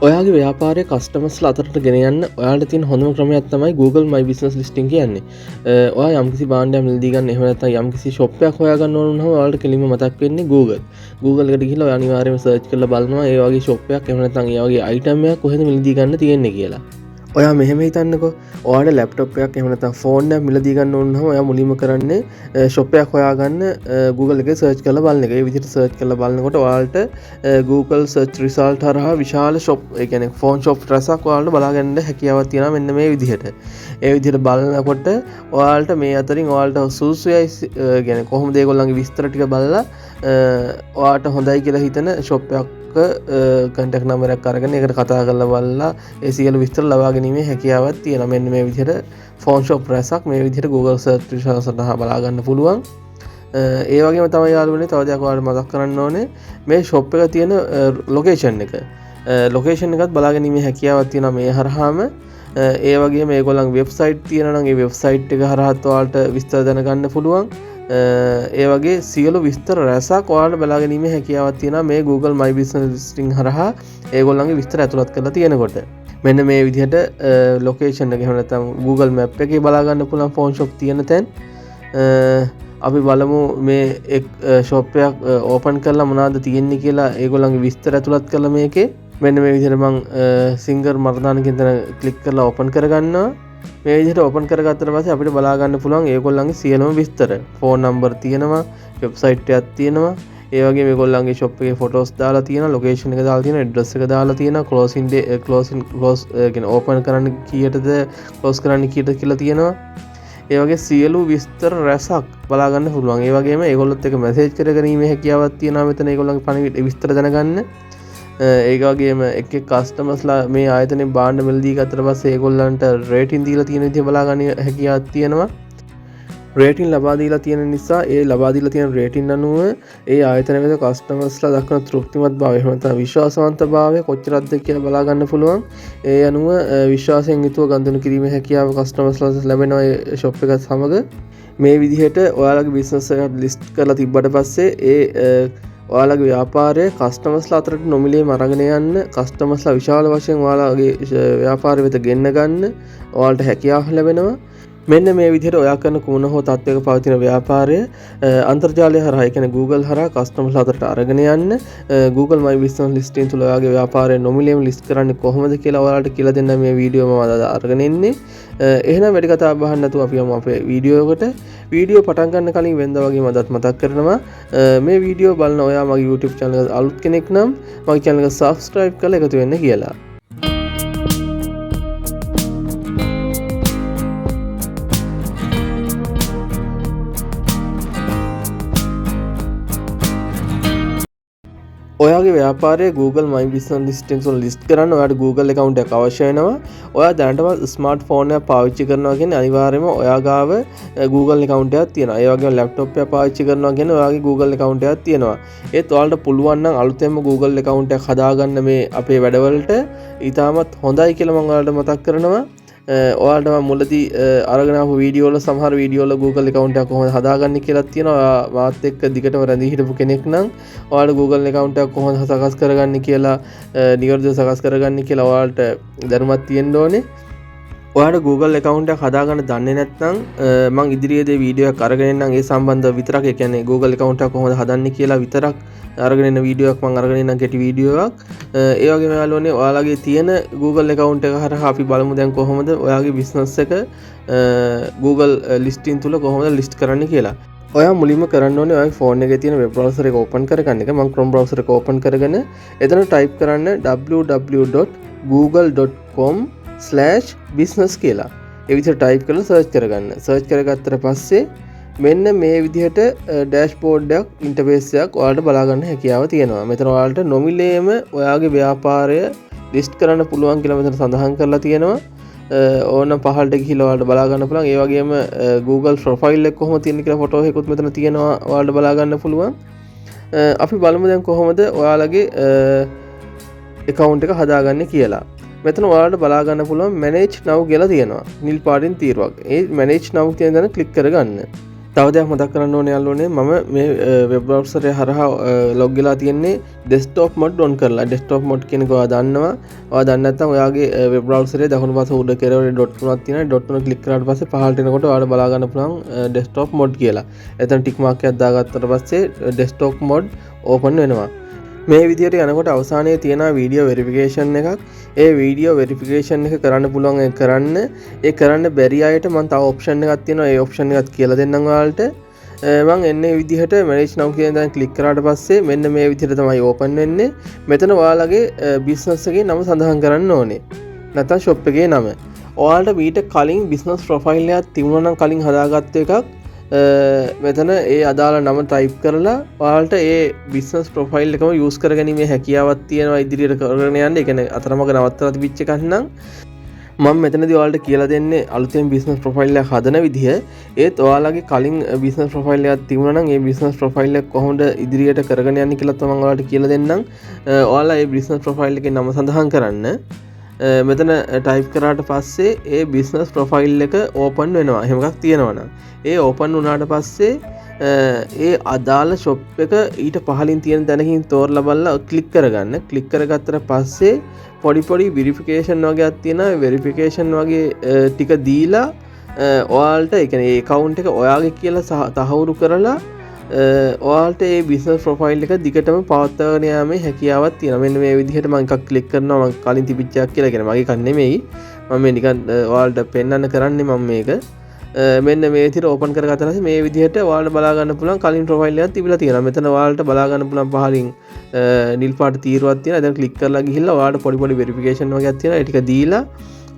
ඔයාගේ ව්‍යාපාරය කස්ටමස්ලා අතරට ගෙන යන්න ඔයාලට තියෙන හොඳම ක්‍රමයක් තමයි Google My Business Listing කියන්නේ. ඔයා යම්කිසි භාණ්ඩයක් මිලදී ගන්න එහෙම නැත්නම් යම්කිසි shop එකක් හොයාගන්න ඕන නම් ඔයාලට කෙලින්ම මතක් වෙන්නේ Google. Google එකට ගිහිල්ලා ඔයා අනිවාර්යයෙන්ම search කරලා බලනවා ඒ වගේ shop එකක් එහෙම නැත්නම් ඒ වගේ item එකක් කොහෙද මිලදී ගන්න තියෙන්නේ කියලා. ඔයා මෙහෙම හිතන්නකෝ ඔයාට ලැප්ටොප් එකක් එහෙම නැත්නම් ෆෝන් එකක් මිලදී ගන්න ඕන නම් ඔයා මුලින්ම කරන්නේ shop එකක් හොයාගන්න Google එකේ search කරලා බලන එක. ඒ විදිහට search කරලා බලනකොට ඔයාලට Google search result හරහා විශාල shop ඒ කියන්නේ phone shop රසක් ඔයාලට බලා ගන්න හැකියාවක් තියෙනවා මෙන්න මේ විදිහට. ඒ විදිහට බලනකොට ඔයාලට මේ අතරින් ඔයාලට සුසුයයි කියන්නේ කොහොමද ඒගොල්ලන්ගේ විස්තර ටික බලලා ඔයාලට හොඳයි කියලා හිතන shop එකක් කන්ටැක්ට් නම්බර් එකක් අරගෙන ඒකට කතා කරලා බලලා ඒ සියලු විස්තර ලබා ගැනීමේ හැකියාවක් තියෙනවා. මෙන්න මේ විදිහට ෆෝන් ෂොප් රැසක් මේ විදිහට Google search result සඳහා බලා ගන්න පුළුවන්. ඒ වගේම තමයි යාළුවනේ තව දෙයක් ඔයාලට මතක් කරන්න ඕනේ මේ shop එක තියෙන location එක. location එකත් බලා ගැනීමේ හැකියාවක් තියෙනවා මේ හරහාම. ඒ වගේම ඒගොල්ලන්ගේ වෙබ්සයිට් තියෙනවා නම් ඒ වෙබ්සයිට් එක හරහාත් ඔයාලට විස්තර දැනගන්න පුළුවන්. ඒ වගේ සියලු විස්තර රැසක් ඔයාලට බලා ගැනීමේ හැකියාවක් තියෙනවා මේ Google My Business Listing හරහා ඒගොල්ලන්ගේ විස්තර ඇතුළත් කරලා තියෙනකොට. මෙන්න මේ විදිහට ලොකේෂන් එක එහෙම නැත්නම් Google Map එකේ බලා ගන්න පුළුවන් ෆෝන් shop තියෙන තැන්. අපි බලමු මේ එක් shop එකක් ඕපන් කරලා මොනවද තියෙන්නේ කියලා ඒගොල්ලන්ගේ විස්තර ඇතුළත් කරලා මේකේ මෙන්න මේ විදිහට මම සිංගර් මර්දාන කියන තැන ක්ලික් කරලා ඕපන් කරගන්නවා. මේ විදිහට ඕපන් කරගත්තට පස්සේ අපිට බලා ගන්න පුළුවන් ඒගොල්ලන්ගේ සියලුම විස්තර. ෆෝන් නම්බර් තියෙනවා, වෙබ්සයිට් එකක් තියෙනවා. ඒ වගේම මේගොල්ලන්ගේ shop එකේ ෆොටෝස් දාලා තියෙනවා, ලොකේෂන් එක දාලා තියෙනවා, ඇඩ්‍රස් එක දාලා තියෙනවා, ක්ලෝස් කියන්නේ ඕපන් කරන්න කීයටද ක්ලෝස් කරන්න කීයටද කියලා තියෙනවා. ඒ වගේ සියලු විස්තර රැසක් බලා ගන්න පුළුවන්. ඒ වගේම ඒගොල්ලොත් එක්ක මැසේජ් කරගැනීමේ හැකියාවක් තියෙනවා මෙතන ඒගොල්ලන්ගේ පණිවිඩ විස්තර දැනගන්න. ඒක වගේම එක් එක් කස්ටමර්ස්ලා මේ ආයතනයේ භාණ්ඩ මිලදී ගත්තට පස්සේ ඒගොල්ලන්ට රේටින් දීලා තියෙන විදිහ බලා ගන්න හැකියාවක් තියෙනවා. රේටින් ලබා දීලා තියෙන නිසා ඒ ලබා දීලා තියෙන රේටින් අනුව ඒ ආයතන වෙත කස්ටමර්ස්ලා දක්වන තෘප්තිමත් භාවය එහෙම නැත්නම් විශ්වාසවන්තභාවය කොච්චරක්ද කියලා බලා ගන්න පුළුවන්. ඒ අනුව විශ්වාසයෙන් යුතුව ගනුදෙනු කිරීමේ හැකියාව කස්ටමර්ස්ලාට ලැබෙනවා ඒ shop එක සමග. මේ විදිහට ඔයාලගේ බිස්නස් එක ලිස්ට් කරලා තිබ්බට පස්සේ ඔයාලගේ ව්‍යාපාරය කස්ටමර්ස්ලා අතරට නොමිලේම අරගෙන යන්න කස්ටමර්ස්ලා විශාල වශයෙන් ඔයාලගේ ව්‍යාපාරය වෙත ගෙන්න ගන්න ඔයාලට හැකියාව ලැබෙනවා. මෙන්න මේ විදිහට ඔයා කරන කුමන හෝ තත්ත්වයක පවතින ව්‍යාපාරය අන්තර්ජාලය හරහා ඒ කියන්නේ Google හරහා කස්ටමර්ස්ලා අතරට අරගෙන යන්න Google My Business Listing තුල ඔයාගේ ව්‍යාපාරය නොමිලේම ලිස්ට් කරන්නේ කොහොමද කියලා ඔයාලට කියලා දෙන්න මේ වීඩියෝ මම අද අරගෙන ඉන්නේ. එහෙනම් වැඩි කතා බහන්න නැතුව අපි යමු අපේ වීඩියෝ එකට. වීඩියෝ පටන් ගන්න කලින් වෙනදා වගේම අදත් මතක් කරනවා මේ වීඩියෝ බලන ඔයා මගේ YouTube channel එකට අලුත් කෙනෙක් නම් මගේ channel එක subscribe කරලා එකතු වෙන්න කියලා. ඔයාගේ ව්‍යාපාරය Google My Business Listing වල ලිස්ට් කරන්න ඔයාට Google account එකක් අවශ්‍ය වෙනවා. ඔයා දැනටම ස්මාර්ට්ෆෝන් එකක් පාවිච්චි කරනවා කියන්නේ අනිවාර්යයෙන්ම ඔයා ගාව Google account එකක් තියෙනවා. ඒ වගේම ලැප්ටොප් එකක් පාවිච්චි කරනවා කියන්නේ ඔයාගේ Google account එකක් තියෙනවා. ඒත් ඔයාලට පුළුවන් නම් අලුතෙන්ම Google account එකක් හදාගන්න මේ අපේ වැඩවලට ඊටමත් හොඳයි කියලා මම ඔයාලට මතක් කරනවා. ඔයාලට මම මුලදී අරගෙන ආපු වීඩියෝ වල සමහර වීඩියෝ වල Google account එකක් කොහොමද හදාගන්නේ කියලා තියෙනවා. මාත් එක්ක දිගටම රැඳී හිටපු කෙනෙක් නම් ඔයාලට Google account එකක් කොහොමද සකස් කරගන්නේ කියලා නිවැරදිව සකස් කරගන්නේ කියලා ඔයාලට දැනුමක් තියෙන්න ඕනේ. ඔයාලට Google account එකක් හදාගන්න දන්නේ නැත්නම් මම ඉදිරියේදී වීඩියෝ එකක් අරගෙන එන්නම් ඒ සම්බන්ධව විතරක්. ඒ කියන්නේ Google account එකක් කොහොමද හදන්නේ කියලා විතරක් අරගෙන එන වීඩියෝ එකක් මම අරගෙන එන්නම් කෙටි වීඩියෝ එකක්. ඒ වගේම යාළුවනේ ඔයාලගේ තියෙන Google account එක හරහා අපි බලමු දැන් කොහොමද ඔයාගේ business එක Google listing තුල කොහොමද list කරන්න කියලා. ඔයා මුලින්ම කරන්න ඕනේ ඔයාගේ ෆෝන් එකේ තියෙන වෙබ් බ්‍රවුසර් එක ඕපන් කරගන්න එක. මම Chrome browser එක ඕපන් කරගෙන එතන ටයිප් කරන්න www.google.com/business කියලා. ඒ විදිහට ටයිප් කරලා සර්ච් කරගන්න. සර්ච් කරගත්තට පස්සේ මෙන්න මේ විදිහට ඩෑෂ්බෝඩ් එකක් ඉන්ටර්ෆේස් එකක් ඔයාලට බලා ගන්න හැකියාව තියෙනවා. මෙතන ඔයාලට නොමිලේම ඔයාගේ ව්‍යාපාරය ලිස්ට් කරන්න පුළුවන් කියලා මෙතන සඳහන් කරලා තියෙනවා. ඕන පහළට ගිහිල්ලා ඔයාලට බලා ගන්න පුළුවන්. ඒ වගේම Google profile එක කොහොමද තියෙන්නේ කියලා ෆොටෝ එකකුත් මෙතන තියෙනවා ඔයාලට බලා ගන්න පුළුවන්. අපි බලමු දැන් කොහොමද ඔයාලගේ account එක හදාගන්නේ කියලා. මෙතන ඔයාලට බලා ගන්න පුළුවන් manage now කියලා තියෙනවා. නිල් පාටින් තීරුවක්. ඒ manage now කියන දන ක්ලික් කරගන්න. තව දෙයක් මතක් කරන්න ඕනේ යාළුවනේ මම මේ වෙබ් බ්‍රවුසර් එක හරහා ලොග් වෙලා තියෙන්නේ ඩෙස්ක්ටොප් මොඩ් ඔන් කරලා. ඩෙස්ක්ටොප් මොඩ් කියන එක ඔයා දන්නවා. ඔයා දන්නේ නැත්නම් ඔයාගේ වෙබ් බ්‍රවුසර් එකේ දකුණු පාර්ශ්ව උඩ කෙරවලේ ඩොට් තුනක් තියෙනවා. ඩොට් තුන ක්ලික් කරාට පස්සේ පහළට එනකොට ඔයාලට බලා ගන්න පුළුවන් ඩෙස්ක්ටොප් මොඩ් කියලා. එතන ටික් මාක් එකක් දාගත්තට පස්සේ ඩෙස්ක්ටොප් මොඩ් ඕපන් වෙනවා. මේ විදිහට යනකොට අවසානයේ තියෙන වීඩියෝ වෙරිෆිකේෂන් එකක්. ඒ වීඩියෝ වෙරිෆිකේෂන් එක කරන්න පුළුවන් ඒ කරන්න බැරි අයට මම තව ඔප්ෂන් එකක් තියෙනවා. ඒ ඔප්ෂන් එකත් කියලා දෙන්නම් ඔයාලට. මම එන්නේ විදිහට manage now කියන දා ක්ලික් කරාට පස්සේ මෙන්න මේ විදිහට තමයි ඕපන් වෙන්නේ. මෙතන ඔයාලගේ බිස්නස් එකේ නම සඳහන් කරන්න ඕනේ. නැත්නම් shop එකේ නම. ඔයාලට මීට කලින් business profile එකක් තිබුණා නම් කලින් හදාගත්ත එකක් මෙතන ඒ අදාළ නම ටයිප් කරලා ඔයාලට ඒ බිස්නස් ප්‍රොෆයිල් එකම යූස් කරගැනීමේ හැකියාවක් තියෙනවා ඉදිරියට කරගෙන යන්න. ඒ කියන්නේ අතරමඟ නවත්තලා තිබිච්ච එකක් නම් මම මෙතනදී ඔයාලට කියලා දෙන්නේ අලුතෙන් බිස්නස් ප්‍රොෆයිල් එක හදන විදිහ. ඒත් ඔයාලගේ කලින් බිස්නස් ප්‍රොෆයිල් එකක් තිබුණා නම් ඒ බිස්නස් ප්‍රොෆයිල් එක කොහොමද ඉදිරියට කරගෙන යන්නේ කියලා තමයි ඔයාලට කියලා දෙන්නම්. ඔයාලා ඒ බිස්නස් ප්‍රොෆයිල් එකේ නම සඳහන් කරන්න. මෙතන ටයිප් කරාට පස්සේ ඒ බිස්නස් ප්‍රොෆයිල් එක ඕපන් වෙනවා. එහෙම එකක් තියෙනවනම් ඒ ඕපන් වුණාට පස්සේ ඒ අදාළ ෂොප් එක ඊට පහලින් තියෙන තැනකින් තෝරලා බලලා ක්ලික් කරගන්න. ක්ලික් කරගත්තට පස්සේ පොඩි වෙරිෆිකේෂන් වගේක් තියෙනවා. වෙරිෆිකේෂන් වගේ ටික දීලා ඔයාලට ඒ කියන්නේ ඒ account එක ඔයාගේ කියලා තහවුරු කරලා ඔයාලට ඒ බිස්නස් ප්‍රොෆයිල් එක දිගටම පවත්වාගෙන යාමේ හැකියාවක් තියෙනවා. මෙන්න මේ විදිහට මම එකක් ක්ලික් කරනවා. මම කලින් තිබිච්ච එකක් කියලා කියන මගේ එකක් නෙමෙයි. මම මේ නිකන් ඔයාලට පෙන්වන්න කරන්නේ මම මේක. මෙන්න මේ විදිහට ඕපන් කරගත්තා පස්සේ මේ විදිහට ඔයාලට බලා ගන්න පුළුවන් කලින් ප්‍රොෆයිල් එකක් තිබිලා තියෙනවා. මෙතන ඔයාලට බලා ගන්න පුළුවන් පහලින් නිල් පාට තීරුවක් තියෙනවා. දැන් ක්ලික් කරලා ගිහිල්ලා ඔයාලට පොඩි වෙරිෆිකේෂන් වගේක් තියෙනවා. ඒ ටික දීලා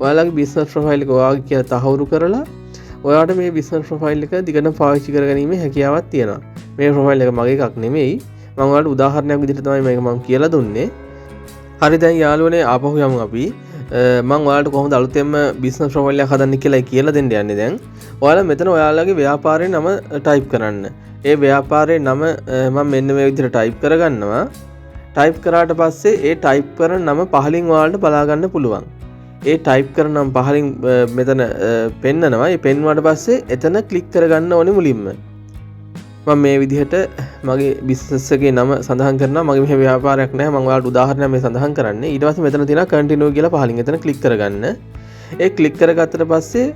ඔයාලගේ බිස්නස් ප්‍රොෆයිල් එක ඔයාගේ කියලා තහවුරු කරලා ඔයාට මේ බිස්නස් ප්‍රොෆයිල් එක දිගටම පාවිච්චි කරගැනීමේ හැකියාවක් තියෙනවා. මේ ප්‍රොෆයිල් එක මගේ එකක් නෙමෙයි. මම ඔයාලට උදාහරණයක් විදිහට තමයි මේක මම කියලා දුන්නේ. හරි දැන් යාළුවනේ ආපහු යමු අපි. මම ඔයාලට කොහොමද අලුතෙන්ම බිස්නස් ප්‍රොෆයිල් එකක් හදන්න කියලා කියලා දෙන්න යන්නේ දැන්. ඔයාලා මෙතන ඔයාලගේ ව්‍යාපාරයේ නම ටයිප් කරන්න. ඒ ව්‍යාපාරයේ නම මම මෙන්න මේ විදිහට ටයිප් කරගන්නවා. ටයිප් කරාට පස්සේ ඒ ටයිප් කරන නම පහලින් ඔයාලට බලා ගන්න පුළුවන්. ඒ ටයිප් කරන නම පහලින් මෙතන පෙන්නනවා. ඒ පෙන්වුවාට පස්සේ එතන ක්ලික් කරගන්න ඕනේ මුලින්ම. මම මේ විදිහට මගේ බිස්නස් එකේ නම සඳහන් කරනවා. මගේ මෙහෙම ව්‍යාපාරයක් නැහැ. මම ඔයාලට උදාහරණයක් මේ සඳහන් කරන්නේ. ඊට පස්සේ මෙතන තියෙනවා කන්ටිනියු කියලා පහලින් එතන ක්ලික් කරගන්න. ඒ ක්ලික් කරගත්තට පස්සේ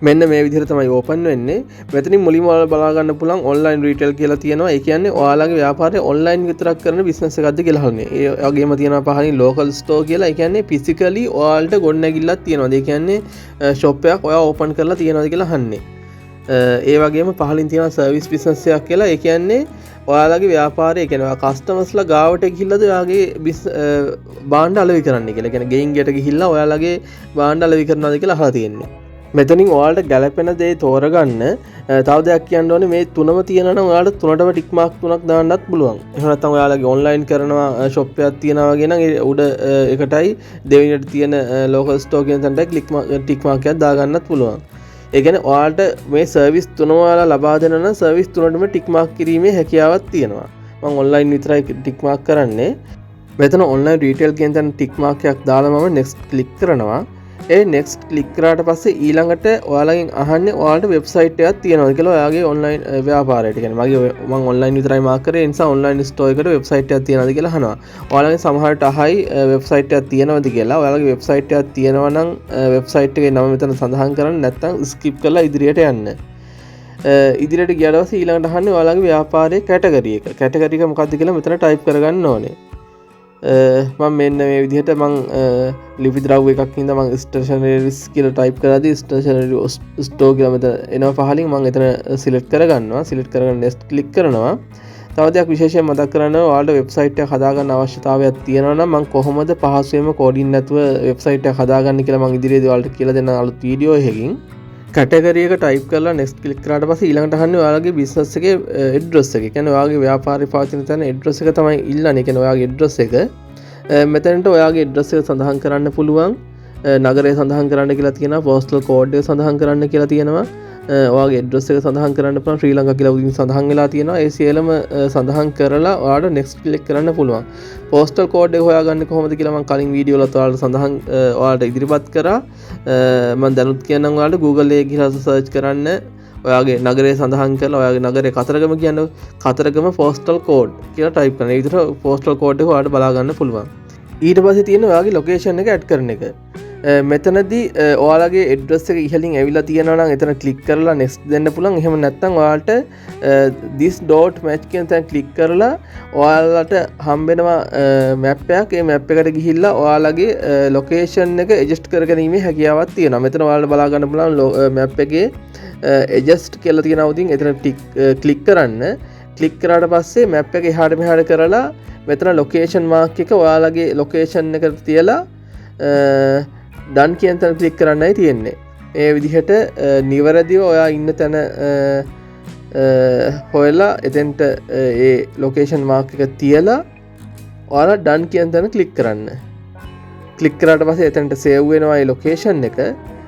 මෙන්න මේ විදිහට තමයි ඕපන් වෙන්නේ. මෙතනින් මුලින්ම ඔයාලා බලා ගන්න පුළුවන් ඔන්ලයින් රීටේල් කියලා තියෙනවා. ඒ කියන්නේ ඔයාලගේ ව්‍යාපාරය ඔන්ලයින් විතරක් කරන බිස්නස් එකක්ද කියලා අහන්නේ. ඒ වගේම තියෙනවා පහලින් ලෝකල් ස්ටෝර් කියලා. ඒ කියන්නේ ෆිසිකලි ඔයාලට ගොඩනැගිල්ලක් තියෙනවා. ඒ කියන්නේ ෂොප් එකක් ඔයා ඕපන් කරලා තියෙනවද කියලා අහන්නේ. ඒ වගේම පහලින් තියෙනවා සර්විස් බිස්නස් එකක් කියලා. ඒ කියන්නේ ඔයාලගේ ව්‍යාපාරය ඒ කියන්නේ කස්ටමර්ස්ලා ගාවට ගිහිල්ලාද ඔයාගේ භාණ්ඩ අලෙවි කරන්න කියලා. ඒ කියන්නේ ගෙයින් ගෙට ගිහිල්ලා ඔයාලගේ භාණ්ඩ අලෙවි කරනවාද කියලා අහලා තියෙන්නේ. මෙතනින් ඔයාලට ගැලපෙන දේ තෝරගන්න. තව දෙයක් කියන්න ඕනේ මේ තුනම තියෙනවා නම් ඔයාලට තුනටම ටික් මාක් තුනක් දාන්නත් පුළුවන්. එහෙම නැත්නම් ඔයාලගේ ඔන්ලයින් කරනවා ෂොප් එකක් තියනවා වගේ නම් ඒ උඩ එකටයි දෙවෙනියට තියෙන ලෝකල් ස්ටෝර් කියන තැනට ටික් මාක් එකක් දාගන්නත් පුළුවන්. ඒ කියන්නේ ඔයාලට මේ සර්විස් තුනම ඔයාලා ලබා දෙන නම් සර්විස් තුනටම ටික් මාක් කිරීමේ හැකියාවක් තියෙනවා. මම ඔන්ලයින් විතරයි ටික් මාක් කරන්නේ. මෙතන ඔන්ලයින් රීටේල් කියන තැන ටික් මාක් එකක් දාලා මම නෙක්ස්ට් ක්ලික් කරනවා. ඒ නෙක්ස්ට් ක්ලික් කරාට පස්සේ ඊළඟට ඔයාලගෙන් අහන්නේ ඔයාලට වෙබ්සයිට් එකක් තියෙනවද කියලා ඔයාගේ ඔන්ලයින් ව්‍යාපාරයට. කියන්නේ මම ඔන්ලයින් විතරයි මාක් කරේ. ඒ නිසා ඔන්ලයින් ස්ටෝර් එකට වෙබ්සයිට් එකක් තියෙනවද කියලා අහනවා. ඔයාලගේ සමහරට අහයි වෙබ්සයිට් එකක් තියෙනවද කියලා. ඔයාලගේ වෙබ්සයිට් එකක් තියෙනවා නම් වෙබ්සයිට් එකේ නම මෙතන සඳහන් කරන්න. නැත්නම් ස්කිප් කරලා ඉදිරියට යන්න. ඉදිරියට ගියාට පස්සේ ඊළඟට අහන්නේ ඔයාලගේ ව්‍යාපාරයේ කැටගරි එක. කැටගරි එක මොකක්ද කියලා මෙතන ටයිප් කරගන්න ඕනේ. මම මෙන්න මේ විදිහට මං ලිපි ද්‍රව්‍ය එකක් හින්දා මං ස්ටේෂනරිස් කියලා ටයිප් කරාදී ස්ටේෂනරි ස්ටෝර් කියලා මෙතන එනවා පහලින්. මං එතන සිලෙක්ට් කරගන්නවා. සිලෙක්ට් කරගෙන නෙක්ස්ට් ක්ලික් කරනවා. තව දෙයක් විශේෂයෙන් මතක් කරන්න ඔයාලට වෙබ්සයිට් එකක් හදාගන්න අවශ්‍යතාවයක් තියෙනවා නම් මං කොහොමද පහසුවෙන්ම කෝඩින් නැතුව වෙබ්සයිට් එකක් හදාගන්න කියලා මං ඉදිරියේදී ඔයාලට කියලා දෙන්න අලුත් වීඩියෝ එකකින්. කැටගරි එක ටයිප් කරලා නෙක්ස්ට් ක්ලික් කරාට පස්සේ ඊළඟට අහන්නේ ඔයාලගේ බිස්නස් එකේ ඇඩ්‍රස් එක. ඒ කියන්නේ ඔයාගේ ව්‍යාපාරේ පවතින තැන ඇඩ්‍රස් එක තමයි ඉල්ලන්නේ. ඒ කියන්නේ ඔයාගේ ඇඩ්‍රස් එක. මෙතනට ඔයාගේ ඇඩ්‍රස් එක සඳහන් කරන්න පුළුවන්. නගරය සඳහන් කරන්න කියලා තියෙනවා. පෝස්ටල් කෝඩ් එක සඳහන් කරන්න කියලා තියෙනවා. ඔයාගේ ඇඩ්‍රස් එක සඳහන් කරන්න පුළුවන්. ශ්‍රී ලංකා කියලා උදින් සඳහන් වෙලා තියෙනවා. ඒ සියලුම සඳහන් කරලා ඔයාලට නෙක්ස්ට් ක්ලික් කරන්න පුළුවන්. පෝස්ටල් කෝඩ් එක හොයාගන්නේ කොහොමද කියලා මම කලින් වීඩියෝ වලත් ඔයාලට සඳහන් ඔයාලට ඉදිරිපත් කරා. මම දැනුත් කියන්නම් ඔයාලට Google එකේ ගිහලා සර්ච් කරන්න ඔයාගේ නගරය සඳහන් කරලා ඔයාගේ නගරේ කතරගම කියන්නේ කතරගම postal code කියලා type කරන. ඒ විදිහට postal code එක ඔයාලට බලා ගන්න පුළුවන්. ඊට පස්සේ තියෙන ඔයාගේ location එක add කරන එක. මෙතනදී ඔයාලගේ address එක ඉහළින් ඇවිල්ලා තියෙනවා නම් එතන click කරලා next දෙන්න පුළුවන්. එහෙම නැත්නම් ඔයාලට this dot match කියන තැන click කරලා ඔයාලට හම්බෙනවා map එකක්. ඒ map එකට ගිහිල්ලා ඔයාලගේ location එක adjust කරගැනීමේ හැකියාවක් තියෙනවා. මෙතන ඔයාලට බලා ගන්න පුළුවන් map එකේ adjust කියලා තියෙනවා. උදින් එතන click කරන්න. click කරාට පස්සේ map එක එහාට මෙහාට කරලා මෙතන location mark එක ඔයාලගේ location එකට තියලා done කියන තැන ක්ලික් කරන්නයි තියෙන්නේ. මේ විදිහට නිවැරදිව ඔයා ඉන්න තැන හොයලා එතෙන්ට ඒ ලොකේෂන් මාර්ක් එක තියලා ඔයාලා done කියන තැන ක්ලික් කරන්න. ක්ලික් කරාට පස්සේ එතනට save වෙනවා ඒ ලොකේෂන් එක.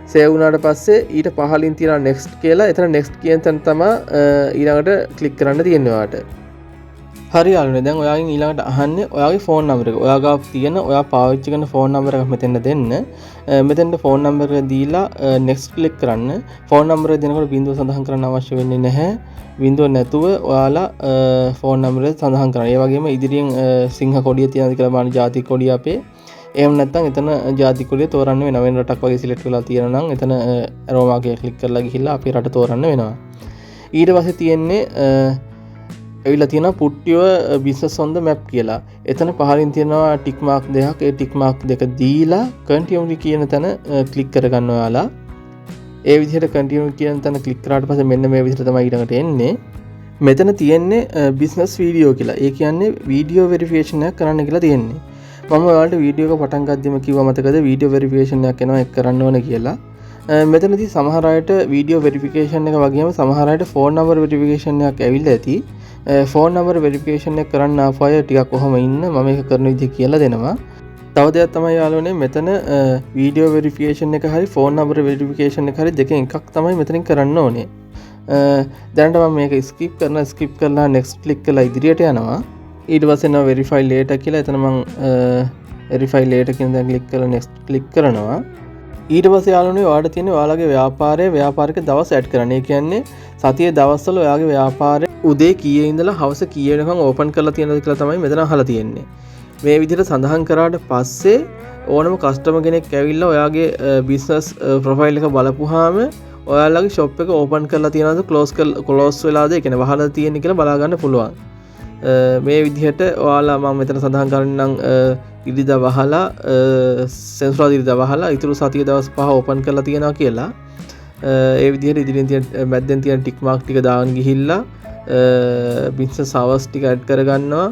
save වුණාට පස්සේ ඊට පහළින් තියෙනවා next කියලා. එතන next කියන තැන තමයි ඊළඟට ක්ලික් කරන්න තියෙන්නේ ඔයාට. හරි යාළුවනේ, දැන් ඔයාගෙන් ඊළඟට අහන්නේ ඔයාගේ ෆෝන් නම්බර එක. ඔයා ගාව තියෙන ඔයා පාවිච්චි කරන ෆෝන් නම්බර එක මෙතෙන්ට දෙන්න. මෙතෙන්ට ෆෝන් නම්බර එක දීලා next click කරන්න. ෆෝන් නම්බර එක දෙනකොට බිංදුව සඳහන් කරන්න අවශ්‍ය වෙන්නේ නැහැ. බිංදුව නැතුව ඔයාලා ෆෝන් නම්බර එක සඳහන් කරන්න. ඒ වගේම ඉදිරියෙන් සිංහ කොඩිය තියනද කියලා බලන්න, ජාතික කොඩිය අපේ. එහෙම නැත්නම් එතන ජාතික කොඩිය තෝරන්න වෙනවා. වෙන රටක් වගේ සිලෙක්ට් වෙලා තියෙනවා නම් එතන arrow mark එක click කරලා ගිහිල්ලා අපේ රට තෝරන්න වෙනවා. ඊට පස්සේ තියෙන්නේ ඇවිල්ලා තියෙනවා put your business on the map කියලා. එතන පහලින් තියෙනවා tick mark දෙකක්. ඒ tick mark දෙක දීලා continue කියන තැන click කරගන්න ඔයාලා. ඒ විදිහට continue කියන තැන click කරාට පස්සේ මෙන්න මේ විදිහට තමයි ඊළඟට එන්නේ. මෙතන තියෙන්නේ business video කියලා. ඒ කියන්නේ video verification එකක් කරන්න කියලා තියෙන්නේ. මම ඔයාලට වීඩියෝ එක පටන් ගද්දිම කිව්වා මතකද video verification එකක් එනවා ඒක කරන්න ඕනේ කියලා. මෙතනදී සමහර අයට video verification එක වගේම සමහර අයට phone number verification එකක් ඇවිල්ලා ඇති. ෆෝන් නම්බර් වෙරිෆිකේෂන් එක කරන්න ආපු අය ටිකක් කොහොම ඉන්න මම ඒක කරන විදිහ කියලා දෙනවා. තව දෙයක් තමයි යාළුවනේ, මෙතන වීඩියෝ වෙරිෆිකේෂන් එක හරි ෆෝන් නම්බර් වෙරිෆිකේෂන් එක හරි දෙකෙන් එකක් තමයි මෙතනින් කරන්න ඕනේ. දැනට මම මේක ස්කිප් කරලා next click කරලා ඉදිරියට යනවා. ඊට පස්සේ නෝ verify later කියලා එතන මම verify later කියන දේ click කරලා next click කරනවා. ඊට පස්සේ යාළුවනේ ඔයාලට තියෙන්නේ ඔයාලගේ ව්‍යාපාරික දවස් ඇඩ් කරන්න. ඒ කියන්නේ සතියේ දවස්වල ඔයාගේ ව්‍යාපාරය උදේ කීයේ ඉඳලා හවස කීයේ වෙනකන් ඕපන් කරලා තියෙනවද කියලා තමයි මෙතන අහලා තියෙන්නේ. මේ විදිහට සඳහන් කරාට පස්සේ ඕනම කස්ටමර් කෙනෙක් ඇවිල්ලා ඔයාගේ බිස්නස් ප්‍රොෆයිල් එක බලපුවාම ඔයාලගේ ෂොප් එක ඕපන් කරලා තියෙනවද ක්ලෝස් වෙලාද, ඒ කියන්නේ වහලා තියෙන්නේ කියලා බලා ගන්න පුළුවන්. මේ විදිහට ඔයාලා මම මෙතන සඳහන් කරන්නම් ඉරිදා වහලා සෙන්සුරාදා ඉරිදා වහලා ඊතුරු සතිය දවස් 5 ඕපන් කරලා තියෙනවා කියලා. ඒ විදිහට ඉදිරියෙන් තියෙන මැද්දෙන් තියෙන ටික් මාක් ටික දාගෙන ගිහිල්ලා බිස්නස් hours ටික ඇඩ් කරගන්නවා.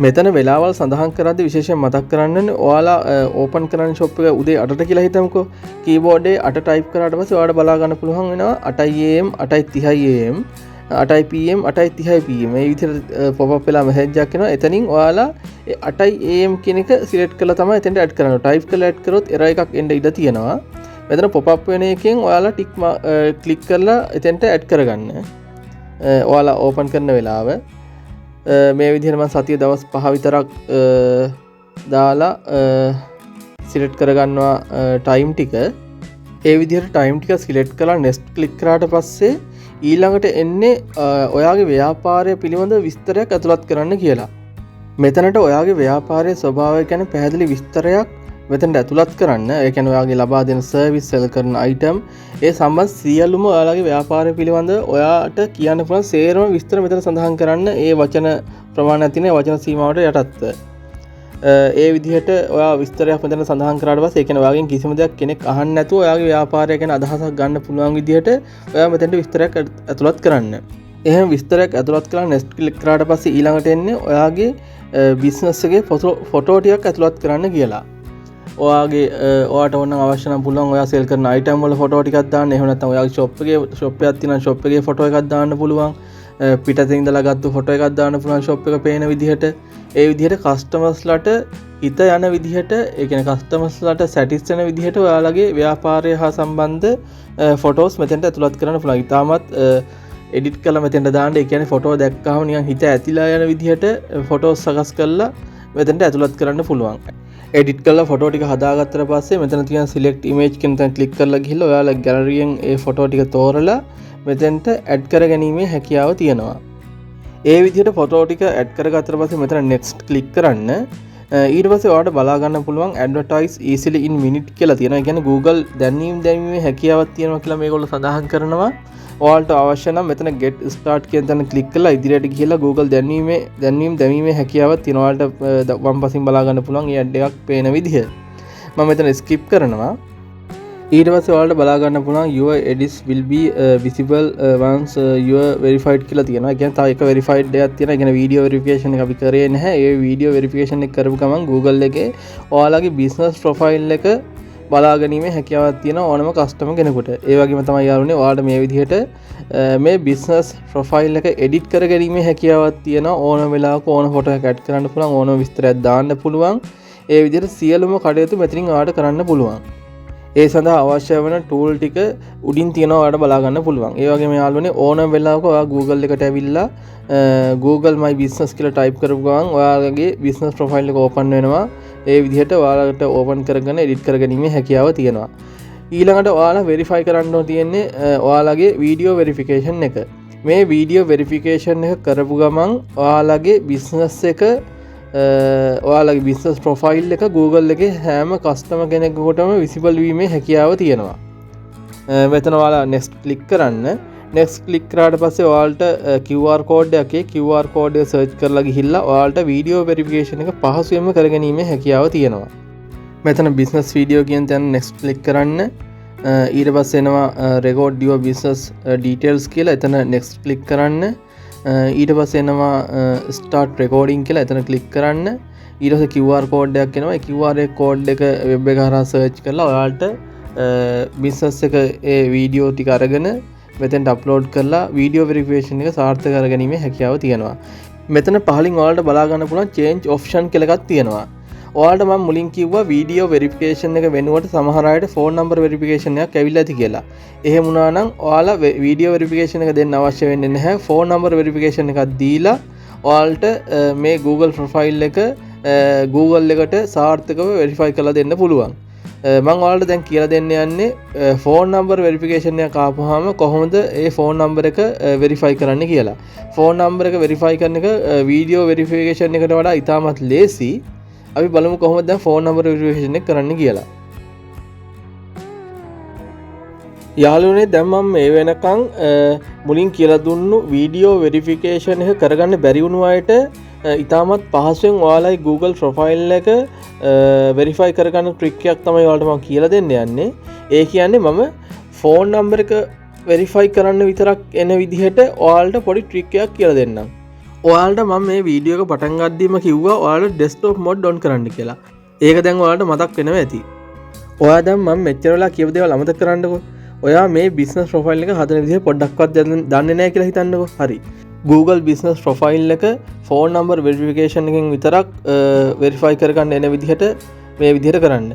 මෙතන වෙලාවල් සඳහන් කරද්දී විශේෂයෙන් මතක් කරන්න ඕලා ඕපන් කරන ෂොප් එක උදේ 8ට කියලා හිතමුකෝ. කීබෝඩේ 8 ටයිප් කරාට පස්සේ ඔයාලට බලා ගන්න පුළුවන් වෙනවා 8 am 8:30 am 8 pm 8:30 pm මේ විදිහට පොප් අප් වෙලා මෙසේජ් එකක් එනවා. එතනින් ඔයාලා 8 am කියන එක සිලෙක්ට් කරලා තමයි එතෙන්ට ඇඩ් කරන්න. ටයිප් කරලා ඇඩ් කරොත් එරර් එකක් එන්න ඉඩ තියෙනවා. මෙතන පොප් අප් වෙන එකෙන් ඔයාලා ටික් ක්ලික් කරලා එතෙන්ට ඇඩ් කරගන්න. ඔයාලා ඕපන් කරන වෙලාව මේ විදිහට මම සතිය දවස් 5 විතරක් දාලා සිලෙක්ට් කරගන්නවා ටයිම් ටික. ඒ විදිහට ටයිම් ටික සිලෙක්ට් කරලා next ක්ලික් කරාට පස්සේ ඊළඟට එන්නේ ඔයාගේ ව්‍යාපාරය පිළිබඳ විස්තරයක් ඇතුළත් කරන්න කියලා. මෙතනට ඔයාගේ ව්‍යාපාරයේ ස්වභාවය ගැන පැහැදිලි විස්තරයක් මෙතනට ඇතුළත් කරන්න. ඒ කියන්නේ ඔයාගේ ලබා දෙන සර්විස්, සෙල් කරන අයිටම්, ඒ සම්බන්ධ සියලුම ඔයාලගේ ව්‍යාපාරය පිළිබඳ ඔයාට කියන්න පුළුවන් සේරම විස්තර මෙතන සඳහන් කරන්න. ඒ වචන ප්‍රමාණයක් තියෙන වචන සීමාවට යටත්ව. ඒ විදිහට ඔයා විස්තරයක් මෙතන සඳහන් කරාට පස්සේ ඒ කියන්නේ ඔයාගෙන් කිසිම දෙයක් කෙනෙක් අහන්න නැතුව ඔයාගේ ව්‍යාපාරය ගැන අදහසක් ගන්න පුළුවන් විදිහට ඔයා මෙතනට විස්තරයක් ඇතුළත් කරන්න. එහෙම විස්තරයක් ඇතුළත් කරලා next click කරාට පස්සේ ඊළඟට එන්නේ ඔයාගේ බිස්නස් එකේ ෆොටෝ ටිකක් ඇතුළත් කරන්න කියලා. ඔයාට ඕන අවශ්‍ය නම් පුළුවන් ඔයා සෙල් කරන අයිටම් වල ෆොටෝ ටිකක් දාන්න. එහෙම නැත්නම් ඔයාගේ ෂොප් එකක් තියෙනවා ෂොප් එකේ ෆොටෝ එකක් දාන්න පුළුවන්. පිටතින් ඉඳලා ගත්ත ෆොටෝ එකක් දාන්න පුළුවන් ෂොප් එක පේන විදිහට. ඒ විදිහට කස්ටමර්ස්ලාට හිත යන විදිහට, ඒ කියන්නේ කස්ටමර්ස්ලාට සැටිස් වෙන විදිහට ඔයාලගේ ව්‍යාපාරය හා සම්බන්ධ ෆොටෝස් මෙතෙන්ට ඇතුළත් කරන්න පුළුවන්. ඉතාමත් එඩිට් කරලා මෙතෙන්ට දාන්න. ඒ කියන්නේ ෆොටෝ දැක්කම නිකන් හිත ඇතිලා යන විදිහට ෆොටෝස් සකස් කරලා මෙතෙන්ට ඇතුළත් කරන්න පුළුවන්. එඩිට් කරලා ෆොටෝ ටික හදාගත්තට පස්සේ මෙතන තියෙන select image කියන තැන ක්ලික් කරලා ගිහිල්ලා ඔයාලා ගැලරියෙන් ඒ ෆොටෝ ටික තෝරලා මෙතෙන්ට ඇඩ් කර ගැනීමේ හැකියාව තියෙනවා. ඒ විදිහට ෆොටෝ ටික ඇඩ් කරගත්තට පස්සේ මෙතන next click කරන්න. ඊට පස්සේ ඔයාලට බලා ගන්න පුළුවන් advertise easily in minute කියලා තියෙනවා. ඒ කියන්නේ Google දැනීමේ හැකියාවක් තියෙනවා කියලා මේගොල්ලෝ සඳහන් කරනවා. ඔයාලට අවශ්‍ය නම් මෙතන get start කියන තැන click කරලා ඉදිරියට ගිහිල්ලා Google දැනීමේ හැකියාවක් තියෙනවා. ඔයාලට වම් පසින් බලා ගන්න පුළුවන් මේ ad එකක් පේන විදිහ. මම මෙතන skip කරනවා. ඊට පස්සේ ඔයාලට බලා ගන්න පුළුවන් your edits will be visible once you are verified කියලා තියෙනවා. ඒ කියන්නේ තව එක verified එකක් තියෙනවා. ඒ කියන්නේ video verification එක අපි කරේ නැහැ. ඒ video verification එක කරපු ගමන් Google එකේ ඔයාලගේ business profile එක බලා ගැනීමේ හැකියාවක් තියෙන ඕනම කස්ටමර් කෙනෙකුට. ඒ වගේම තමයි යාළුවනේ ඔයාලට මේ විදිහට මේ business profile එක edit කර ගැනීමේ හැකියාවක් තියෙන ඕනම වෙලාවක ඕන ෆොටෝ එකක් add කරන්න පුළුවන්, ඕනම විස්තරයක් දාන්න පුළුවන්. ඒ විදිහට සියලුම කටයුතු මෙතනින් ඔයාලට කරන්න පුළුවන්. ඒ සඳහා අවශ්‍ය වන ටූල් ටික උඩින් තියෙනවා ඔයාලට බලා ගන්න පුළුවන්. ඒ වගේම යාළුවනේ ඕනම වෙලාවක ඔයා Google එකට ඇවිල්ලා Google My Business කියලා type කරපු ගමන් ඔයාලගේ business profile එක open වෙනවා. ඒ විදිහට ඔයාලට open කරගෙන edit කරගැනීමේ හැකියාව තියෙනවා. ඊළඟට ඔයාලා verify කරන්න තියෙන්නේ ඔයාලගේ video verification එක. මේ video verification එක කරපු ගමන් ඔයාලගේ business එක ඔයාලගේ business profile එක Google එකේ හැම customer කෙනෙකුටම visible වීමේ හැකියාව තියෙනවා. මෙතන ඔයාලා next click කරන්න. next click කරාට පස්සේ ඔයාලට QR code එකේ QR code එක search කරලා ගිහිල්ලා ඔයාලට video verification එක පහසුවෙන්ම කරගැනීමේ හැකියාව තියෙනවා. මෙතන business video කියන තැන next click කරන්න. ඊට පස්සේ එනවා record your business details කියලා. එතන next click කරන්න. ඊට පස්සේ එනවා start recording කියලා. එතන click කරන්න. ඊට පස්සේ QR code එකක් එනවා. ඒ QR code එක web එක හරහා search කරලා ඔයාලට business එක ඒ video ටික අරගෙන මෙතෙන්ට අප්ලෝඩ් කරලා video verification එක සාර්ථක කරගැනීමේ හැකියාව තියෙනවා. මෙතන පහලින් ඔයාලට බලා ගන්න පුළුවන් change option කියලා එකක් තියෙනවා. ඔයාලට මම මුලින් කිව්වා video verification එක වෙනුවට සමහර අයට phone number verification එකක් ඇවිල්ලා ඇති කියලා. එහෙම වුණා නම් ඔයාලා video verification එක දෙන්න අවශ්‍ය වෙන්නේ නැහැ. phone number verification එකක් දීලා ඔයාලට මේ Google profile එක Google එකට සාර්ථකව verify කරලා දෙන්න පුළුවන්. මම ඔයාලට දැන් කියලා දෙන්න යන්නේ phone number verification එක ආපුවාම කොහොමද ඒ phone number එක verify කරන්න කියලා. phone number එක verify කරන එක video verification එකට වඩා ඉතාමත් ලේසි. අපි බලමු කොහොමද දැන් phone number verification එක කරන්න කියලා. යාළුවනේ දැන් මම මේ වෙනකන් මුලින් කියලා දුන්නු video verification එක කරගන්න බැරි වුණු අයට ඉතාමත් පහසුවෙන් ඔයාලයි Google profile එක verify කරගන්න trick එකක් තමයි ඔයාලට මම කියලා දෙන්න යන්නේ. ඒ කියන්නේ මම phone number එක verify කරන්න විතරක් එන විදිහට ඔයාලට පොඩි trick එකක් කියලා දෙන්නම්. ඔයාලට මම මේ වීඩියෝ එක පටන් ගද්දීම කිව්වා ඔයාලට desktop mode on කරන්න කියලා. ඒක දැන් ඔයාලට මතක් වෙනවා ඇති. ඔයා දැන් මම මෙච්චර වෙලා කියපු දේවල් අමතක කරන්නකෝ. ඔයා මේ business profile එක හදන විදිහ පොඩ්ඩක්වත් දන්නේ නැහැ කියලා හිතන්නකෝ. හරි. Google business profile එක phone number verification එකෙන් විතරක් verify කරගන්න එන විදිහට මේ විදිහට කරන්න.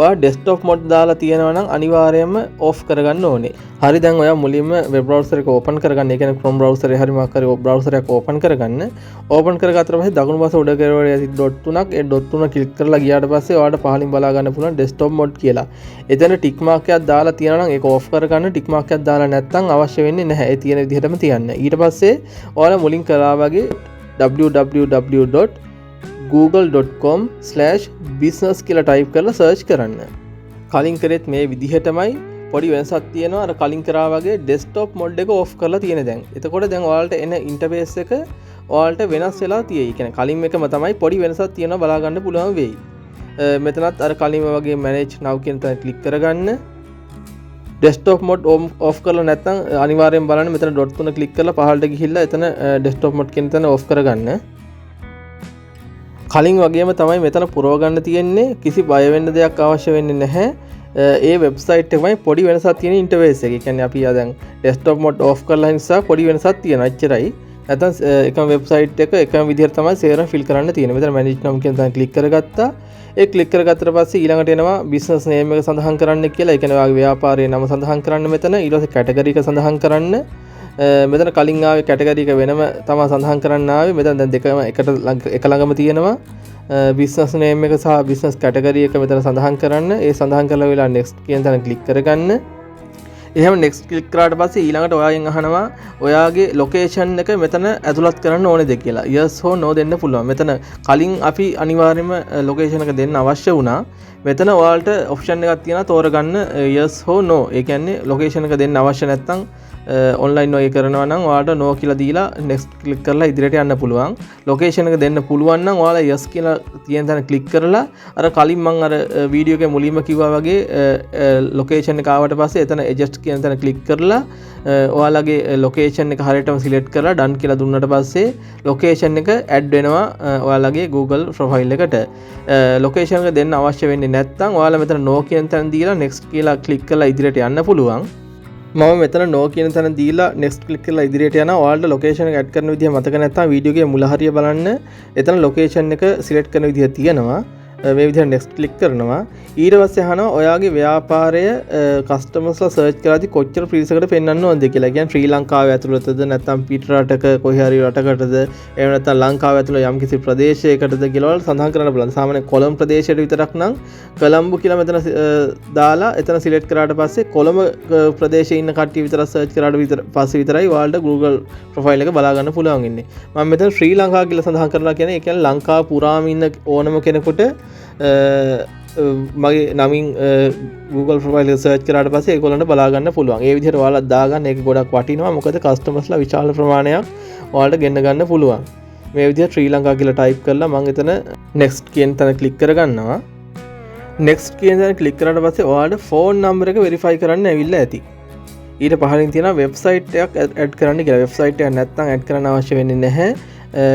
ඔයා desktop mode දාලා තියෙනවා නම් අනිවාර්යයෙන්ම off කරගන්න ඕනේ. හරි දැන් ඔයා මුලින්ම web browser එක open කරගන්න. ඒ කියන්නේ Chrome browser එක හරි මොකක් හරි browser එකක් open කරගන්න. open කරගත්තට පස්සේ දකුණු පාර්ශ්ව උඩ කෙළවරේ ඇති dot තුනක් ඒ dot තුන click කරලා ගියාට පස්සේ ඔයාලට පහලින් බලා ගන්න පුළුවන් desktop mode කියලා. එතන tick mark එකක් දාලා තියෙනවා නම් ඒක off කරගන්න. tick mark එකක් දාලා නැත්නම් අවශ්‍ය වෙන්නේ නැහැ. ඒ තියෙන විදිහටම තියන්න. ඊට පස්සේ ඔයාලා මුලින් කළා වගේ www.google.com/business කියලා type කරලා search කරන්න. කලින් කරෙත් මේ විදිහටමයි පොඩි වෙනසක් තියෙනවා. අර කලින් කරා වගේ desktop mode එක off කරලා තියෙන දැන්. එතකොට දැන් ඔයාලට එන interface එක ඔයාලට වෙනස් වෙලා තියෙයි. කියන්නේ කලින් එකම තමයි පොඩි වෙනසක් තියෙනවා බලා ගන්න පුළුවන් වෙයි. මෙතනත් අර කලින්ම වගේ manage now කියන තැන click කරගන්න. desktop mode off කරලා නැත්නම් අනිවාර්යෙන් බලන්න මෙතන dot තුන click කරලා පහළට ගිහිල්ලා එතන desktop mode කියන තැන off කරගන්න. කලින් වගේම තමයි මෙතන පුරව ගන්න තියෙන්නේ. කිසි බය වෙන්න දෙයක් අවශ්‍ය වෙන්නේ නැහැ. ඒ වෙබ්සයිට් එකමයි පොඩි වෙනසක් තියෙන ඉන්ටර්ෆේස් එක. ඒ කියන්නේ අපි දැන් desktop mode off කරලා නිසා පොඩි වෙනසක් තියෙනවා. එච්චරයි. නැත්නම් එකම වෙබ්සයිට් එක එකම විදිහට තමයි සේරම ෆිල් කරන්න තියෙන්නේ. මෙතන manage නම් කියන තැන click කරගත්තා. ඒ click කරගත්තට පස්සේ ඊළඟට එනවා business name එක සඳහන් කරන්න කියලා. ඒ කියන්නේ ඔයාගේ ව්‍යාපාරයේ නම සඳහන් කරන්න මෙතන. ඊට පස්සේ category එක සඳහන් කරන්න. මෙතන කලින් ආවේ කැටගරි එක වෙනම තමයි සඳහන් කරන්න ආවේ. මෙතන දැන් දෙකම එක ළඟම තියෙනවා. business name එක සහ business category එක මෙතන සඳහන් කරන්න. ඒ සඳහන් කරලා වෙලා next කියන තැන click කරගන්න. එහෙම නෙක්ස්ට් ක්ලික් කරාට පස්සේ ඊළඟට ඔයාගෙන් අහනවා ඔයාගේ ලොකේෂන් එක මෙතන ඇතුළත් කරන්න ඕනේද කියලා. yes හෝ no දෙන්න පුළුවන්. මෙතන කලින් අපි අනිවාර්යයෙන්ම ලොකේෂන් එක දෙන්න අවශ්‍ය වුණා. මෙතන ඔයාලට ඔප්ෂන් එකක් තියෙනවා තෝරගන්න yes හෝ no. ඒ කියන්නේ ලොකේෂන් එක දෙන්න අවශ්‍ය නැත්නම් ඔන්ලයින් ඔය කරනවා නම් ඔයාලට no කියලා දීලා next ක්ලික් කරලා ඉදිරියට යන්න පුළුවන්. ලොකේෂන් එක දෙන්න පුළුවන් නම් ඔයාලා yes කියලා තියෙන තැන ක්ලික් කරලා අර කලින් මම අර වීඩියෝ එකේ මුලින්ම කිව්වා වගේ ලොකේෂන් එක ආවට පස්සේ එතන adjust කියන තැන ක්ලික් කරලා ඔයාලගේ ලොකේෂන් එක හරියටම සිලෙක්ට් කරලා done කියලා දුන්නට පස්සේ ලොකේෂන් එක ඇඩ් වෙනවා ඔයාලගේ Google ප්‍රොෆයිල් එකට. ලොකේෂන් එක දෙන්න අවශ්‍ය වෙන්නේ නැත්නම් ඔයාලා මෙතන no කියන තැන දීලා next කියලා ක්ලික් කරලා ඉදිරියට යන්න පුළුවන්. මම මෙතන no කියන තැන දීලා next ක්ලික් කරලා ඉදිරියට යනවා. ඔයාලට ලොකේෂන් එක ඇඩ් කරන විදිහ මතක නැත්නම් වීඩියෝ එකේ මුල හරිය බලන්න. එතන ලොකේෂන් එක සිලෙක්ට් කරන විදිහ තියෙනවා. මේ විදිහට next ක්ලික් කරනවා. ඊට පස්සේ අහනවා ඔයාගේ ව්‍යාපාරය කස්ටමර්ස්ලා සර්ච් කරද්දී කොච්චර ප්‍රීසකට පෙන්වන්න ඕනද කියලා. කියන්නේ ශ්‍රී ලංකාවේ ඇතුළතද නැත්නම් පිට රටක කොහේ හරි රටකටද එහෙම නැත්නම් ලංකාවේ ඇතුළත යම්කිසි ප්‍රදේශයකටද කියලා වල සඳහන් කරන්න බලන්න. සාමාන්‍ය කොළඹ ප්‍රදේශයට විතරක් නම් කොළඹ කියලා මෙතන දාලා එතන සිලෙක්ට් කරාට පස්සේ කොළඹ ප්‍රදේශයේ ඉන්න කට්ටිය විතර සර්ච් කරාට පස්සේ විතරයි ඔයාලට Google ප්‍රොෆයිල් එක බලා ගන්න පුළුවන් ඉන්නේ. මම මෙතන ශ්‍රී ලංකාව කියලා සඳහන් කරලා කියන්නේ ඒ කියන්නේ ලංකාව පුරාම ඉන්න ඕනම කෙනෙකුට මගේ නමින් Google ප්‍රොෆයිල් එක සර්ච් කරාට පස්සේ ඒගොල්ලන්ට බලා ගන්න පුළුවන්. ඒ විදිහට ඔයාලා දාගන්න ඒක ගොඩක් වටිනවා. මොකද කස්ටමර්ස්ලා විශාල ප්‍රමාණයක් ඔයාලට ගෙන්න ගන්න පුළුවන්. මේ විදිහට ශ්‍රී ලංකාව කියලා ටයිප් කරලා මම එතන next කියන තැන ක්ලික් කරගන්නවා. next කියන තැන ක්ලික් කරාට පස්සේ ඔයාලට ෆෝන් නම්බර් එක වෙරිෆයි කරන්න ඇවිල්ලා ඇති. ඊට පහලින් තියෙනවා වෙබ්සයිට් එකක් ඇඩ් කරන්න කියලා. වෙබ්සයිට් එකක් නැත්නම් ඇඩ් කරන්න අවශ්‍ය වෙන්නේ නැහැ.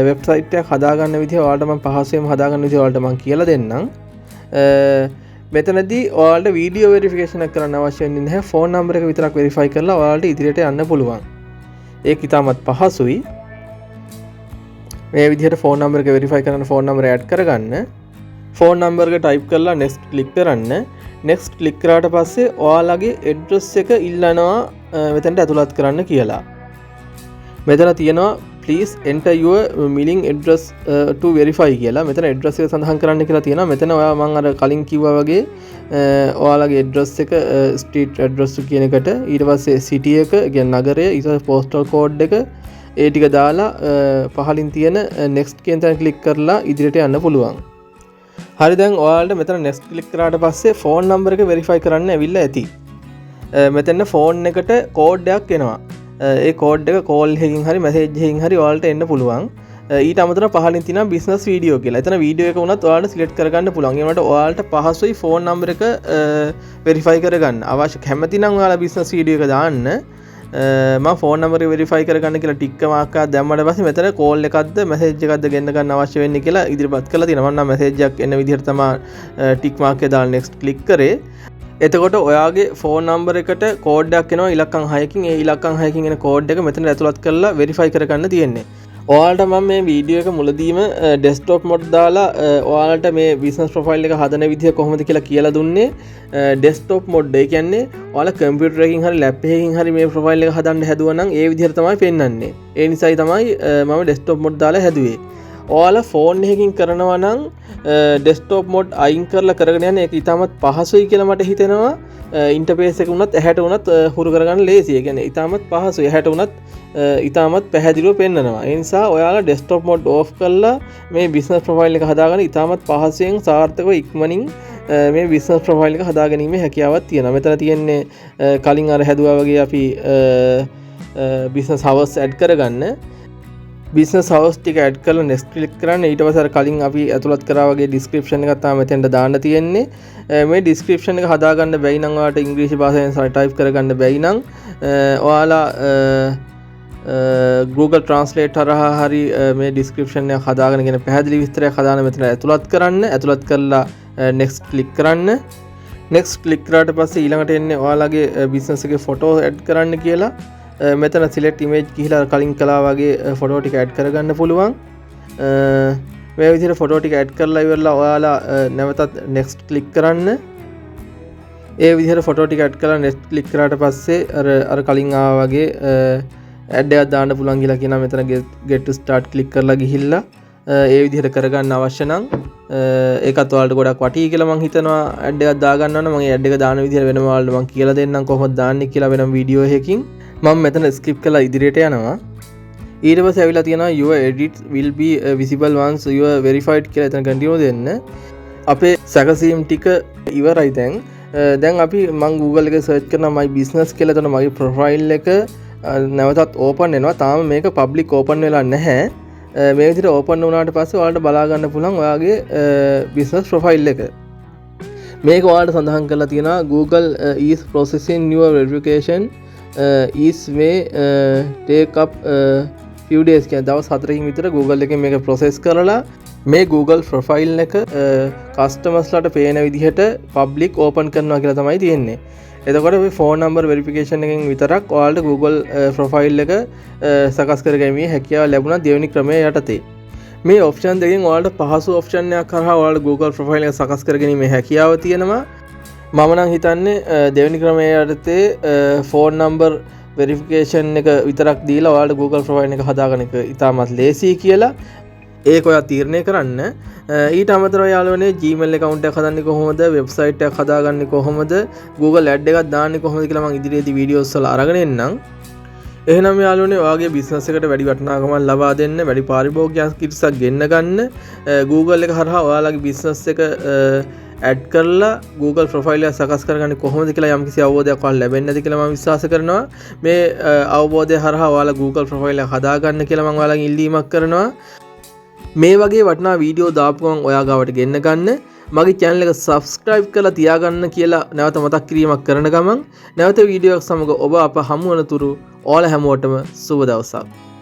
වෙබ්සයිට් එකක් හදාගන්න විදිහ ඔයාලට මම පහසුවෙන් හදාගන්න විදිහ ඔයාලට මම කියලා දෙන්නම්. මෙතනදී ඔයාලට වීඩියෝ වෙරිෆිකේෂන් එක කරන්න අවශ්‍ය වෙන්නේ නැහැ. ෆෝන් නම්බර් එක විතරක් වෙරිෆයි කරලා ඔයාලට ඉදිරියට යන්න පුළුවන්. ඒක ඉතාමත් පහසුයි. මේ විදිහට ෆෝන් නම්බර් එක වෙරිෆයි කරන්න ෆෝන් නම්බර් ඇඩ් කරගන්න. ෆෝන් නම්බර් එක ටයිප් කරලා next ක්ලික් කරන්න. next ක්ලික් කරාට පස්සේ ඔයාලගේ address එක ඉල්ලනවා මෙතනට ඇතුළත් කරන්න කියලා. මෙතන තියෙනවා please enter your mailing address to verify කියලා. මෙතන address එක සඳහන් කරන්න කියලා තියෙනවා. මෙතන ඔයා මම අර කලින් කිව්වා වගේ ඔයාලගේ address එක street address කියන එකට ඊට පස්සේ city එක කියන්නේ නගරය ඊට පස්සේ postal code එක ඒ ටික දාලා පහලින් තියෙන next කියන තැන ක්ලික් කරලා ඉදිරියට යන්න පුළුවන්. හරි දැන් ඔයාලට මෙතන next ක්ලික් කරාට පස්සේ phone number එක verify කරන්න ඇවිල්ලා ඇති. මෙතන phone එකට code එකක් එනවා. ඒ කෝඩ් එක කෝල් එකකින් හරි මැසේජ් එකකින් හරි ඔයාලට එන්න පුළුවන්. ඊට අමතරව පහලින් තියෙනවා බිස්නස් වීඩියෝ කියලා. එතන වීඩියෝ එක වුණත් ඔයාලට සිලෙක්ට් කරගන්න පුළුවන්. ඒ වුණාට ඔයාලට පහසුයි ෆෝන් නම්බර් එක වෙරිෆයි කරගන්න. අවශ්‍ය කැමති නම් ඔයාලා බිස්නස් වීඩියෝ එක දාන්න. මම ෆෝන් නම්බර් එක වෙරිෆයි කරගන්න කියලා ටික් මාක් එකක් දැම්මට පස්සේ මෙතන කෝල් එකක්ද මැසේජ් එකක්ද ගෙන්න ගන්න අවශ්‍ය වෙන්නේ කියලා ඉදිරිපත් කරලා තියෙනවා. මම නම් මැසේජ් එකක් එන විදිහට තමයි ටික් මාක් එක දාලා next ක්ලික් කරේ. එතකොට ඔයාගේ ෆෝන් නම්බර් එකට කෝඩ් එකක් එනවා ඉලක්කම් 6කින්. ඒ ඉලක්කම් 6කින් එන කෝඩ් එක මෙතන ඇතුළත් කරලා වෙරිෆයි කරගන්න තියෙන්නේ. ඔයාලට මම මේ වීඩියෝ එක මුලදීම ඩෙස්ක්ටොප් මොඩ් දාලා ඔයාලට මේ බිස්නස් ප්‍රොෆයිල් එක හදන විදිහ කොහොමද කියලා කියලා දුන්නේ. ඩෙස්ක්ටොප් මොඩ් ඒ කියන්නේ ඔයාලා කම්පියුටර් එකකින් හරි ලැප් එකකින් හරි මේ ප්‍රොෆයිල් එක හදන්න හැදුවා නම් ඒ විදිහට තමයි පෙන්වන්නේ. ඒ නිසායි තමයි මම ඩෙස්ක්ටොප් මොඩ් දාලා හැදුවේ. ඔයාලා ෆෝන් එකකින් කරනවා නම් ඩෙස්ක්ටොප් මොඩ් අයින් කරලා කරගෙන යන්න ඒක ඉතාමත් පහසුයි කියලා මට හිතෙනවා. ඉන්ටර්ෆේස් එක උනත් ඇහැට උනත් හුරු කරගන්න ලේසියි. ඒ කියන්නේ ඉතාමත් පහසුයි. ඇහැට උනත් ඉතාමත් පැහැදිලිව පෙන්නනවා. ඒ නිසා ඔයාලා ඩෙස්ක්ටොප් මොඩ් ඕෆ් කරලා මේ බිස්නස් ප්‍රොෆයිල් එක හදාගන්න ඉතාමත් පහසුවෙන් සාර්ථකව ඉක්මනින් මේ බිස්නස් ප්‍රොෆයිල් එක හදාගැනීමේ හැකියාවක් තියෙනවා. මෙතන තියෙන්නේ කලින් අර හැදුවා වගේ අපි බිස්නස් හවස් ඇඩ් කරගන්න. බිස්නස් හවස් ටික ඇඩ් කරලා next ක්ලික් කරන්න. ඊට පස්සේ අර කලින් අපි ඇතුළත් කරා වගේ description එකක් තමයි මෙතෙන්ට දාන්න තියෙන්නේ. මේ description එක හදාගන්න බැයි නම් ඔයාලට ඉංග්‍රීසි භාෂාවෙන් type කරගන්න බැයි නම් ඔයාලා Google Translate හරහා හරි මේ description එක හදාගෙන කියන පැහැදිලි විස්තරයක් හදාන මෙතන ඇතුළත් කරන්න. ඇතුළත් කරලා next ක්ලික් කරන්න. next ක්ලික් කරාට පස්සේ ඊළඟට එන්නේ ඔයාලගේ business එකේ photo add කරන්න කියලා. මෙතන select image ගිහිලා කලින් කළා වගේ ෆොටෝ ටික ඇඩ් කරගන්න පුළුවන්. මේ විදිහට ෆොටෝ ටික ඇඩ් කරලා ඉවරලා ඔයාලා නැවතත් next ක්ලික් කරන්න. ඒ විදිහට ෆොටෝ ටික ඇඩ් කරලා next ක්ලික් කරාට පස්සේ අර කලින් ආවා වගේ ඇඩ් එකක් දාන්න පුළුවන් කියලා කියනවා. මෙතන get to start ක්ලික් කරලා ගිහිල්ලා ඒ විදිහට කරගන්න අවශ්‍ය නම් ඒකත් ඔයාලට ගොඩක් වටී කියලා මම හිතනවා ඇඩ් එකක් දාගන්න ඕන. මම ඒ ඇඩ් එක දාන විදිහට වෙනම ඔයාලට මම කියලා දෙන්නම් කොහොමද දාන්නේ කියලා වෙනම වීඩියෝ එකකින්. මම මෙතන ස්කිප් කරලා ඉදිරියට යනවා. ඊට පස්සේ ඇවිල්ලා තියෙනවා your edits will be visible once you are verified කියලා එතන කන්ටිනියු දෙන්න. අපේ සැකසීම් ටික ඉවරයි දැන්. දැන් අපි මම Google එකේ සර්ච් කරනවා my business කියලා. එතන මගේ ප්‍රොෆයිල් එක නැවතත් ඕපන් වෙනවා. තාම මේක පබ්ලික් ඕපන් වෙලා නැහැ. මේ විදිහට ඕපන් වුණාට පස්සේ ඔයාලට බලා ගන්න පුළුවන් ඔයාගේ business profile එක. මේක ඔයාලට සඳහන් කරලා තියෙනවා Google is processing your verification is may take up few days කියන දවස් 4කින් විතර Google එකෙන් මේක process කරලා මේ Google profile එක customers ලාට පේන විදිහට public open කරනවා කියලා තමයි තියෙන්නේ. එතකොට මේ phone number verification එකෙන් විතරක් ඔයාලට Google profile එක සකස් කරගැනීමේ හැකියාව ලැබුණා දෙවෙනි ක්‍රමය යටතේ. මේ option දෙකෙන් ඔයාලට පහසු option එකක් කරා ඔයාලට Google profile එක සකස් කරගැනීමේ හැකියාව තියෙනවා. මම නම් හිතන්නේ දෙවෙනි ක්‍රමය යටතේ phone number verification එක විතරක් දීලා ඔයාලට Google profile එක හදාගන්න එක ඉතාමත් ලේසි කියලා. ඒක ඔයා තීරණය කරන්න. ඊට අමතරව යාළුවනේ Gmail account එකක් හදන්නේ කොහොමද, website එකක් හදාගන්නේ කොහොමද, Google ad එකක් දාන්නේ කොහොමද කියලා මම ඉදිරියේදී videos වල අරගෙන එන්නම්. එහෙනම් යාළුවනේ ඔයාගේ business එකට වැඩි වටිනාකමක් ලබා දෙන්න, වැඩි පාරිභෝගික කිරිසක් ගෙන්න ගන්න Google එක හරහා ඔයාලගේ business එක ඇඩ් කරලා Google profile එක සකස් කරගන්නේ කොහොමද කියලා යම්කිසි අවබෝධයක් ඔයාලට ලැබෙන්නේ නැති කියලා මම විශ්වාස කරනවා. මේ අවබෝධය හරහා ඔයාලා Google profile එක හදාගන්න කියලා මම ඔයාලගෙන් ඉල්ලීමක් කරනවා. මේ වගේ වටිනා වීඩියෝ දාපු ගමන් ඔයා ගාවට ගෙන්න ගන්න. මගේ channel එක subscribe කරලා තියාගන්න කියලා නැවත මතක් කිරීමක් කරන ගමන් නැවත වීඩියෝ එකක් සමග ඔබ අප හමු වන තුරු ඔයාලා හැමෝටම සුබ දවසක්.